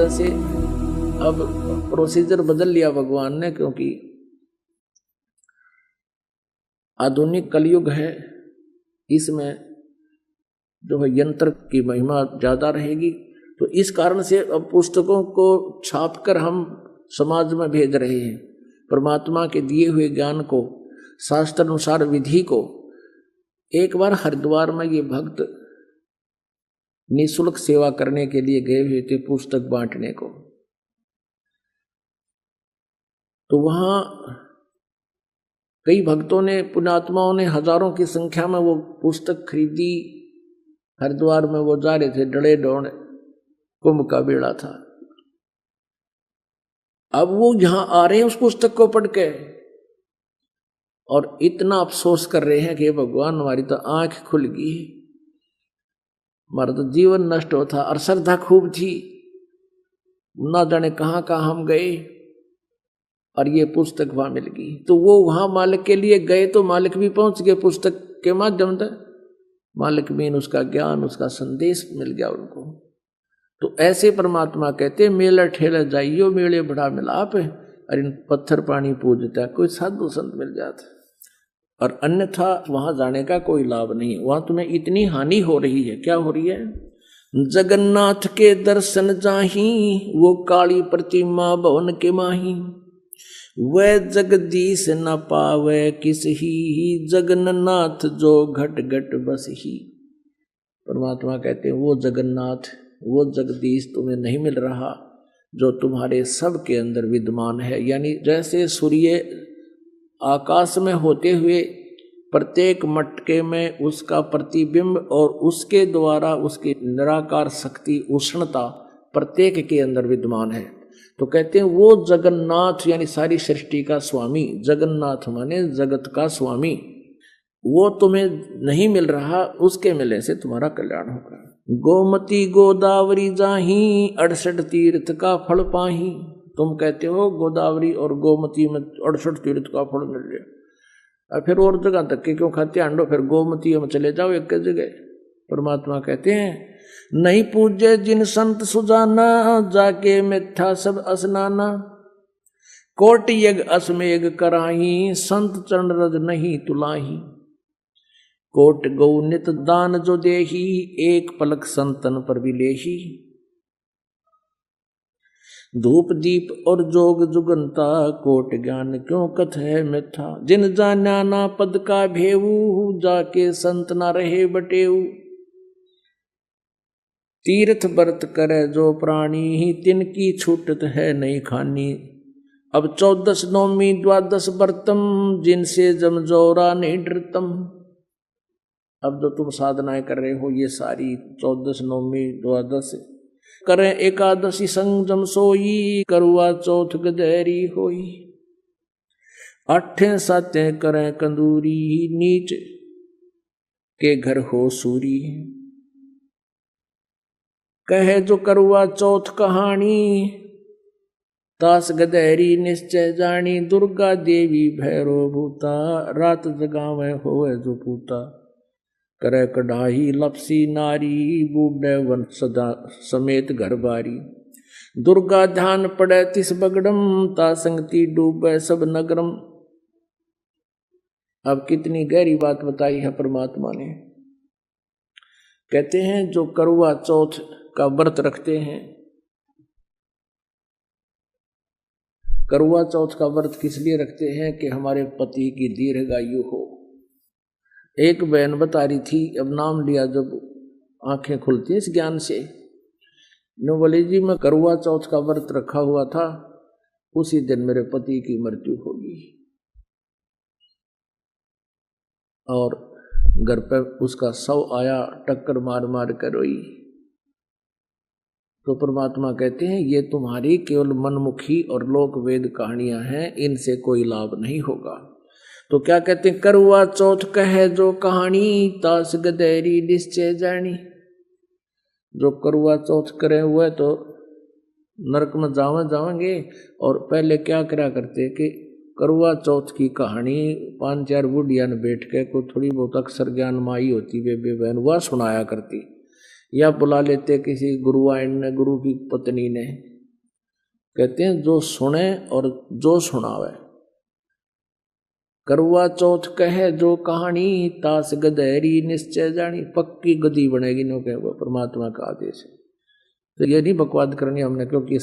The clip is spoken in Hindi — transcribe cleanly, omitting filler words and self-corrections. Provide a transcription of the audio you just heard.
वजह से अब प्रोसीजर बदल लिया भगवान ने, क्योंकि आधुनिक कलयुग है, इसमें जो है यंत्र की महिमा ज्यादा रहेगी। तो इस कारण से अब पुस्तकों को छापकर हम समाज में भेज रहे हैं, परमात्मा के दिए हुए ज्ञान को, शास्त्र अनुसार विधि को। एक बार हरिद्वार में ये भक्त निःशुल्क सेवा करने के लिए गए हुए थे, पुस्तक बांटने को। तो वहां कई भक्तों ने, पुण्यात्माओं ने हजारों की संख्या में वो पुस्तक खरीदी। हरिद्वार में वो जा रहे थे, डड़े डोड़ कुंभ का बेड़ा था। अब वो यहां आ रहे हैं उस पुस्तक को पढ़ के और इतना अफसोस कर रहे हैं कि भगवान हमारी तो आंख खुल गई, हमारा तो जीवन नष्ट होता। और श्रद्धा खूब थी, ना जाने कहां कहां हम गए और ये पुस्तक वहां मिल गई। तो वो वहां मालिक के लिए गए तो मालिक भी पहुंच गए पुस्तक के माध्यम से। मालिक भी उसका ज्ञान, उसका संदेश मिल गया उनको। तो ऐसे परमात्मा कहते मेला ठेला जाइयो, मेले बड़ा मिलाप है, और इन पत्थर पानी पूजता कोई साधु संत मिल जाता। और अन्यथा वहां जाने का कोई लाभ नहीं। वहां तुम्हें इतनी हानि हो रही है। क्या हो रही है? जगन्नाथ के दर्शन जाही, वो काली प्रतिमा भवन के माही। वह जगदीश न पावे किस ही, जगन्नाथ जो घट घट बस ही। परमात्मा कहते हैं वो जगन्नाथ, वो जगदीश तुम्हें नहीं मिल रहा जो तुम्हारे सब के अंदर विद्यमान है। यानी जैसे सूर्य आकाश में होते हुए प्रत्येक मटके में उसका प्रतिबिंब और उसके द्वारा उसकी निराकार शक्ति, उष्णता प्रत्येक के अंदर विद्यमान है। तो कहते हैं वो जगन्नाथ यानी सारी सृष्टि का स्वामी, जगन्नाथ माने जगत का स्वामी, वो तुम्हें नहीं मिल रहा, उसके मिलने से तुम्हारा कल्याण होगा। गोमती गोदावरी जाही, 68 तीर्थ का फल पाही। तुम कहते हो गोदावरी और गोमती में 68 तीर्थ का फल मिल जाए, और फिर और जगह तक के क्यों खाते आंडो, फिर गोमती में चले जाओ एक जगह। परमात्मा कहते हैं नहीं पूजे जिन संत सुजाना, जाके मिथ्या सब असनाना। कोट यज्ञ असमेघ कराही, संत चरण रज नहीं तुलाही। कोट गौ नित दान जो देही, एक पलक संतन पर विलेही। धूप दीप और जोग जुगंता, कोट ज्ञान क्यों कथ है मिथ्या। जिन जाना ना पद का भेऊ, जाके संत ना रहे बटेऊ। तीर्थ व्रत करे जो प्राणी, तिनकी छूटत है नहीं खानी। अब 14 नौमी 12 व्रतम, जिनसे जमजोरा नहीं डरतम। अब जो तुम साधनाएं कर रहे हो ये सारी 14 नौमी 12 करें, एकादशी संजम सोई, करुआ चौथ गदेरी होई। 8 सातें करें कंदूरी, नीच के घर हो सूरी। कहे जो करुआ चौथ कहानी, तास गदेरी निश्चय जानी। दुर्गा देवी भैरो भूता, रात जगावे होए जो पूता। करे कढ़ाई लपसी नारी, बूढ़े वन सदा समेत घर बारी। दुर्गा ध्यान पड़े तिस बगड़म, ता संगति डूबे सब नगरम। अब कितनी गहरी बात बताई है परमात्मा ने। कहते हैं जो करुआ चौथ का व्रत रखते हैं, करुआ चौथ का व्रत किस लिए रखते हैं कि हमारे पति की दीर्घायु हो। एक बहन बता रही थी, अब नाम लिया जब आंखें खुलती हैं इस ज्ञान से, नो बोली जी मैं करुआ चौथ का व्रत रखा हुआ था, उसी दिन मेरे पति की मृत्यु होगी। और घर पर उसका शव आया, टक्कर मार मार कर रोई। तो परमात्मा कहते हैं ये तुम्हारी केवल मनमुखी और लोक वेद कहानियां हैं, इनसे कोई लाभ नहीं होगा। तो क्या कहते हैं, करुआ चौथ कहे जो कहानी, तास गदेरी निश्चय जानी। जो करुआ चौथ करे हुए तो नरक में जावेंगे। और पहले क्या करा करते कि करुआ चौथ की कहानी 5-4 बुढ़िया ने बैठ के, को थोड़ी बहुत अक्षर ज्ञान माई होती बेबे बहन, वह सुनाया करती, या बुला लेते किसी गुरुआइन ने, गुरु की पत्नी ने, कहते हैं जो सुने और जो सुनावे। करवा चौथ कहे जो कहानी, तास गधेरी निश्चय जानी। पक्की गधी बनेगी नो, कहे वो परमात्मा का आदेश है। तो ये नहीं बकवाद करनी हमने, क्योंकि